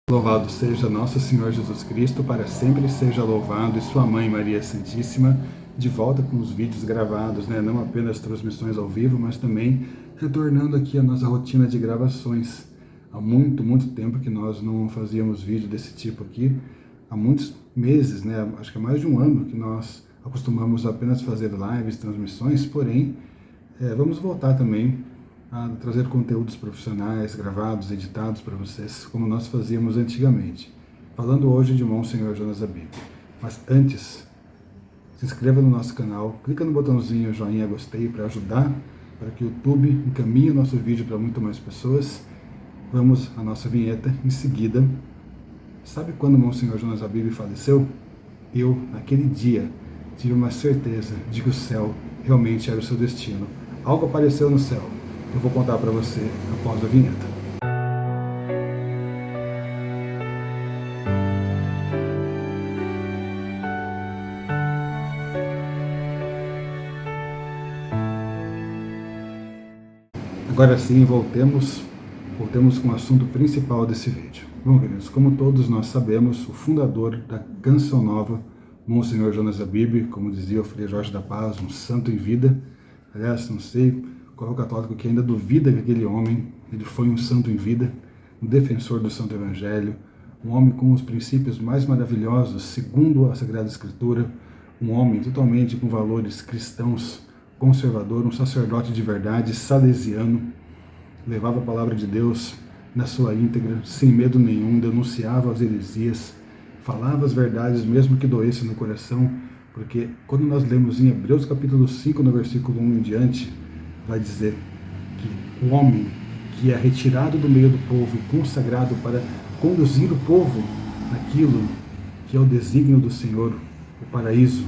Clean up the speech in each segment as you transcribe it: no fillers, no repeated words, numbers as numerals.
Louvado seja nosso Senhor Jesus Cristo, para sempre seja louvado, e sua mãe Maria Santíssima, de volta com os vídeos gravados, né? Não apenas transmissões ao vivo, mas também retornando aqui a nossa rotina de gravações. Há muito tempo que nós não fazíamos vídeo desse tipo aqui, há muitos meses, né? Acho que há mais de um ano que nós acostumamos apenas fazer lives, transmissões, porém, vamos voltar também a trazer conteúdos profissionais, gravados, editados para vocês, como nós fazíamos antigamente. Falando hoje de Monsenhor Jonas Abib. Mas antes, se inscreva no nosso canal, clica no botãozinho joinha, gostei, para ajudar, para que o YouTube encaminhe o nosso vídeo para muito mais pessoas. Vamos à nossa vinheta em seguida. Sabe quando Monsenhor Jonas Abib faleceu? Eu, naquele dia, tive uma certeza de que o céu realmente era o seu destino. Algo apareceu no céu. Eu vou contar para você após a vinheta. Agora sim, voltemos com o assunto principal desse vídeo. Bom, queridos, como todos nós sabemos, o fundador da Canção Nova, Monsenhor Jonas Abib, como dizia o Frei Jorge da Paz, um santo em vida. Aliás, não sei qual é o católico que ainda duvida que aquele homem, ele foi um santo em vida, um defensor do Santo Evangelho, um homem com os princípios mais maravilhosos, segundo a Sagrada Escritura, um homem totalmente com valores cristãos, conservador, um sacerdote de verdade, salesiano, levava a palavra de Deus na sua íntegra, sem medo nenhum, denunciava as heresias, falava as verdades mesmo que doesse no coração, porque quando nós lemos em Hebreus capítulo 5, no versículo 1 em diante, vai dizer que o homem que é retirado do meio do povo e consagrado para conduzir o povo naquilo que é o desígnio do Senhor, o paraíso,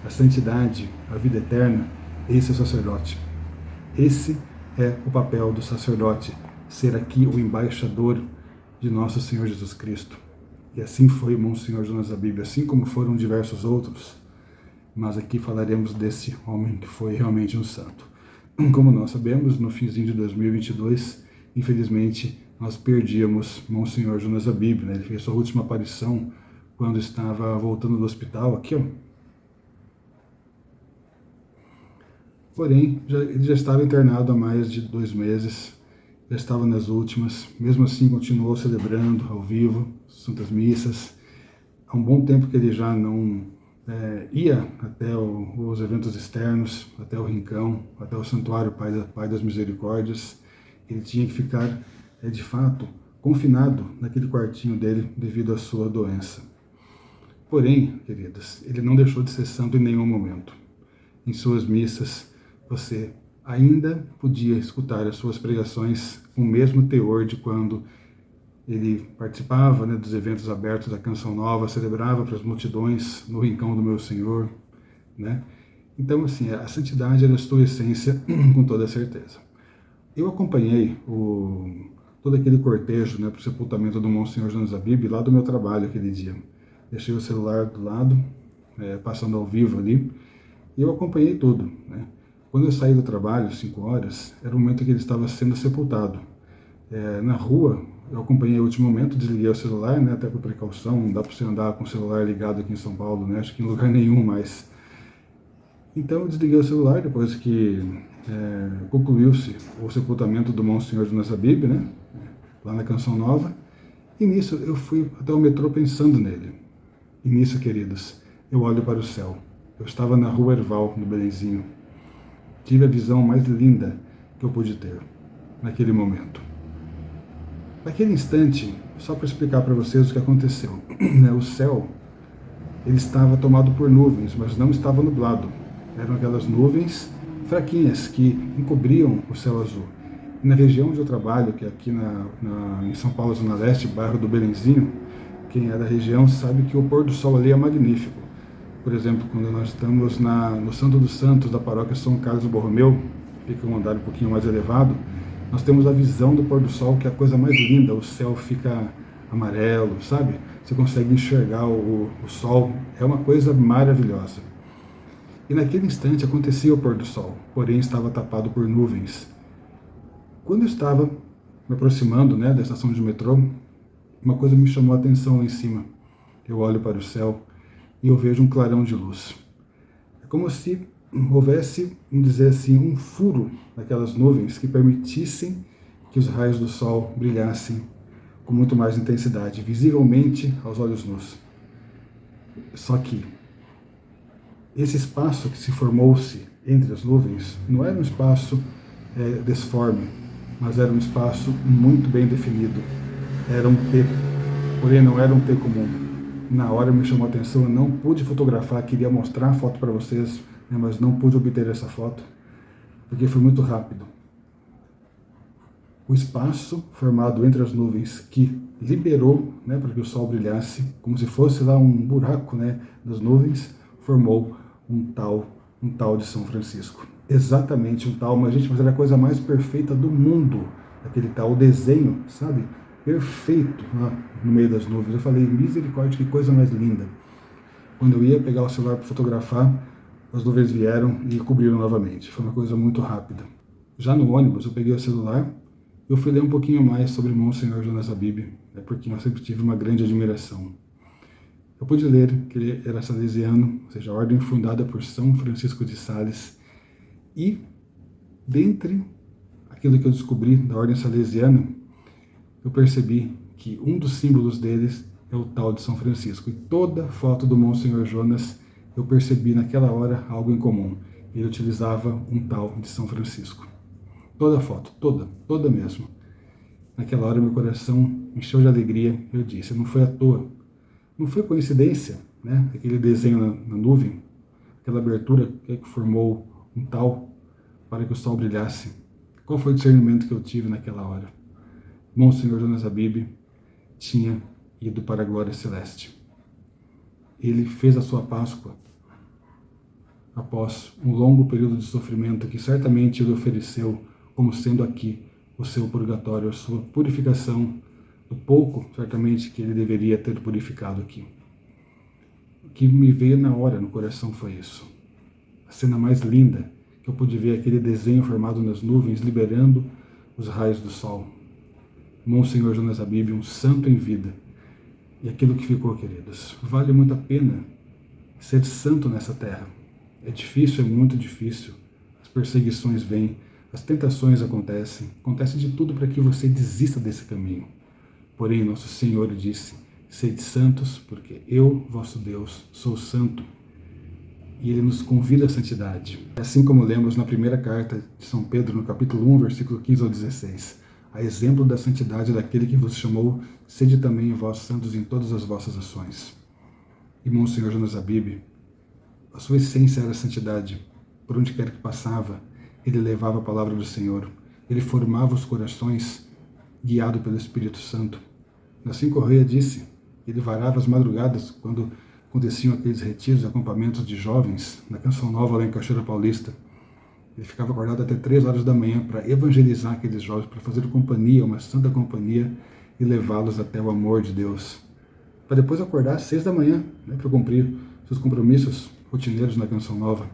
a santidade, a vida eterna, esse é o sacerdote. Esse é o papel do sacerdote, ser aqui o embaixador de nosso Senhor Jesus Cristo. E assim foi Monsenhor Jonas Abib, assim como foram diversos outros, mas aqui falaremos desse homem que foi realmente um santo. Como nós sabemos, no finzinho de 2022, infelizmente, nós perdíamos Monsenhor Jonas Abib, né? Ele fez sua última aparição quando estava voltando do hospital, aqui, ó. Porém, ele já estava internado há mais de 2 meses, já estava nas últimas, mesmo assim continuou celebrando ao vivo, santas missas. Há um bom tempo que ele já não ia até os eventos externos, até o rincão, até o santuário Pai das Misericórdias. Ele tinha que ficar, de fato, confinado naquele quartinho dele devido à sua doença. Porém, queridas, ele não deixou de ser santo em nenhum momento. Em suas missas, você ainda podia escutar as suas pregações com o mesmo teor de quando ele participava, né, dos eventos abertos da Canção Nova, celebrava para as multidões no rincão do meu Senhor, né? Então, assim, a santidade era a sua essência, com toda certeza. Eu acompanhei todo aquele cortejo, né, para o sepultamento do Monsenhor Jonas Abib lá do meu trabalho aquele dia. Deixei o celular do lado, passando ao vivo ali, e eu acompanhei tudo, né? Quando eu saí do trabalho, 5 horas, era o momento que ele estava sendo sepultado. Na rua, eu acompanhei o último momento, desliguei o celular, né, até por precaução, não dá para você andar com o celular ligado aqui em São Paulo, né, acho que em lugar nenhum mais. Então eu desliguei o celular depois que concluiu-se o sepultamento do Monsenhor Jonas Abib, né, lá na Canção Nova, e nisso eu fui até o metrô pensando nele. E nisso, queridos, eu olho para o céu. Eu estava na Rua Herval, no Belenzinho. Tive a visão mais linda que eu pude ter naquele momento. Naquele instante, só para explicar para vocês o que aconteceu, né? O céu, ele estava tomado por nuvens, mas não estava nublado. Eram aquelas nuvens fraquinhas que encobriam o céu azul. E na região onde eu trabalho, que é aqui em São Paulo, Zona Leste, bairro do Belenzinho, quem é da região sabe que o pôr do sol ali é magnífico. Por exemplo, quando nós estamos no Santo dos Santos da paróquia São Carlos Borromeu, fica um andar um pouquinho mais elevado, nós temos a visão do pôr do sol, que é a coisa mais linda, o céu fica amarelo, sabe? Você consegue enxergar o sol, é uma coisa maravilhosa. E naquele instante acontecia o pôr do sol, porém estava tapado por nuvens. Quando eu estava me aproximando, né, da estação de metrô, uma coisa me chamou a atenção lá em cima. Eu olho para o céu e eu vejo um clarão de luz. É como se houvesse, vamos dizer assim, um furo naquelas nuvens que permitissem que os raios do sol brilhassem com muito mais intensidade, visivelmente aos olhos nus. Só que esse espaço que se formou-se entre as nuvens não era um espaço desforme, mas era um espaço muito bem definido. Era um T, porém não era um T comum. Na hora me chamou a atenção, eu não pude fotografar, queria mostrar a foto para vocês, né, mas não pude obter essa foto, porque foi muito rápido. O espaço formado entre as nuvens que liberou, né, para que o sol brilhasse, como se fosse lá um buraco, né, das nuvens, formou um tal de São Francisco. Exatamente um tal, mas gente, mas era a coisa mais perfeita do mundo, aquele tal, o desenho, sabe? Perfeito lá no meio das nuvens. Eu falei, misericórdia, que coisa mais linda. Quando eu ia pegar o celular para fotografar, as nuvens vieram e cobriram novamente. Foi uma coisa muito rápida. Já no ônibus, eu peguei o celular, eu fui ler um pouquinho mais sobre Monsenhor Jonas Habib, porque eu sempre tive uma grande admiração. Eu pude ler que ele era salesiano, ou seja, a ordem fundada por São Francisco de Sales, e dentre aquilo que eu descobri da ordem salesiana, eu percebi que um dos símbolos deles é o tal de São Francisco. E toda foto do Monsenhor Jonas, eu percebi naquela hora algo em comum. Ele utilizava um tal de São Francisco. Toda foto, toda mesmo. Naquela hora meu coração encheu de alegria. Eu disse, não foi à toa, não foi coincidência, né? Aquele desenho na nuvem, aquela abertura que formou um tal para que o sol brilhasse. Qual foi o discernimento que eu tive naquela hora? Monsenhor Jonas Habib tinha ido para a glória celeste. Ele fez a sua Páscoa após um longo período de sofrimento que certamente ele ofereceu como sendo aqui o seu purgatório, a sua purificação, do pouco, certamente, que ele deveria ter purificado aqui. O que me veio na hora no coração foi isso. A cena mais linda que eu pude ver, aquele desenho formado nas nuvens, liberando os raios do sol. Monsenhor Jonas Habib, um santo em vida. E aquilo que ficou, queridos, vale muito a pena ser santo nessa terra. É difícil, é muito difícil. As perseguições vêm, as tentações acontecem. Acontece de tudo para que você desista desse caminho. Porém, nosso Senhor disse, sede santos, porque eu, vosso Deus, sou santo. E Ele nos convida à santidade. Assim como lemos na primeira carta de São Pedro, no capítulo 1, versículo 15 ao 16. A exemplo da santidade daquele que vos chamou, sede também vós santos em todas as vossas ações. E Monsenhor Jonas Habib, a sua essência era a santidade. Por onde quer que passava, ele levava a palavra do Senhor. Ele formava os corações, guiado pelo Espírito Santo. Nassim Correia disse, ele varava as madrugadas quando aconteciam aqueles retiros e acampamentos de jovens na Canção Nova lá em Cachoeira Paulista. Ele ficava acordado até 3 horas da manhã para evangelizar aqueles jovens, para fazer companhia, uma santa companhia, e levá-los até o amor de Deus. Para depois acordar às 6 da manhã, né, para cumprir seus compromissos rotineiros na Canção Nova.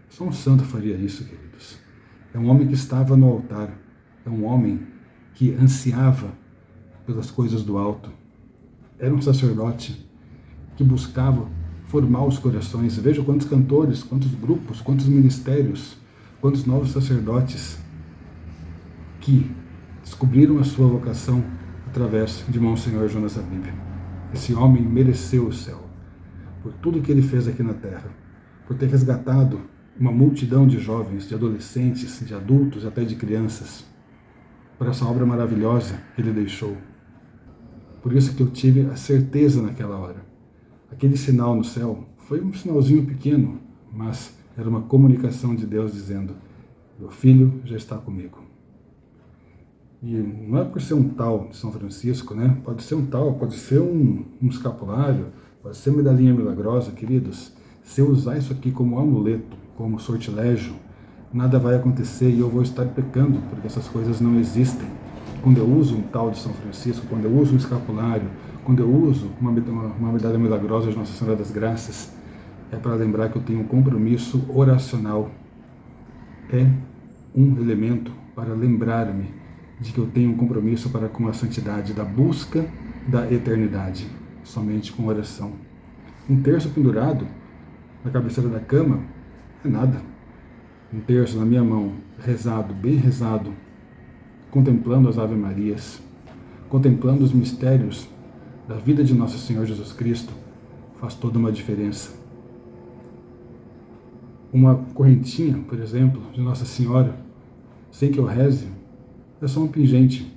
Só um santo faria isso, queridos. É um homem que estava no altar. É um homem que ansiava pelas coisas do alto. Era um sacerdote que buscava formar os corações. Veja quantos cantores, quantos grupos, quantos ministérios, quantos novos sacerdotes que descobriram a sua vocação através de Monsenhor Jonas Habib. Esse homem mereceu o céu por tudo que ele fez aqui na terra, por ter resgatado uma multidão de jovens, de adolescentes, de adultos, até de crianças, por essa obra maravilhosa que ele deixou. Por isso que eu tive a certeza naquela hora. Aquele sinal no céu foi um sinalzinho pequeno, mas era uma comunicação de Deus dizendo, meu filho já está comigo. E não é por ser um tal de São Francisco, né? Pode ser um tal, pode ser um escapulário, pode ser medalhinha milagrosa, queridos. Se eu usar isso aqui como amuleto, como sortilégio, nada vai acontecer e eu vou estar pecando, porque essas coisas não existem. Quando eu uso um tal de São Francisco, quando eu uso um escapulário, quando eu uso uma medalha milagrosa de Nossa Senhora das Graças, é para lembrar que eu tenho um compromisso oracional. É um elemento para lembrar-me de que eu tenho um compromisso para com a santidade da busca da eternidade, somente com oração. Um terço pendurado na cabeceira da cama é nada. Um terço na minha mão, rezado, bem rezado, contemplando as Ave Marias, contemplando os mistérios da vida de Nosso Senhor Jesus Cristo, faz toda uma diferença. Uma correntinha, por exemplo, de Nossa Senhora, sem que eu reze, é só um pingente.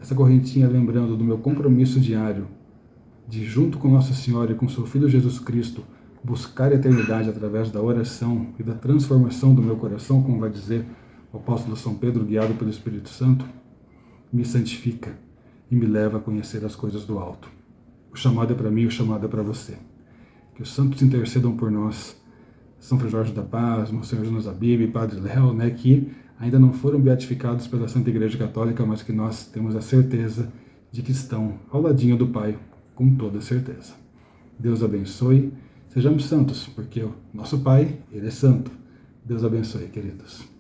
Essa correntinha lembrando do meu compromisso diário de, junto com Nossa Senhora e com seu Filho Jesus Cristo, buscar a eternidade através da oração e da transformação do meu coração, como vai dizer o apóstolo São Pedro, guiado pelo Espírito Santo, me santifica e me leva a conhecer as coisas do alto. O chamado é para mim, o chamado é para você. Que os santos intercedam por nós, São Frei Jorge da Paz, Monsenhor Jonas Abib, Padre Léo, que ainda não foram beatificados pela Santa Igreja Católica, mas que nós temos a certeza de que estão ao ladinho do Pai, com toda certeza. Deus abençoe. Sejamos santos, porque o nosso Pai, Ele é santo. Deus abençoe, queridos.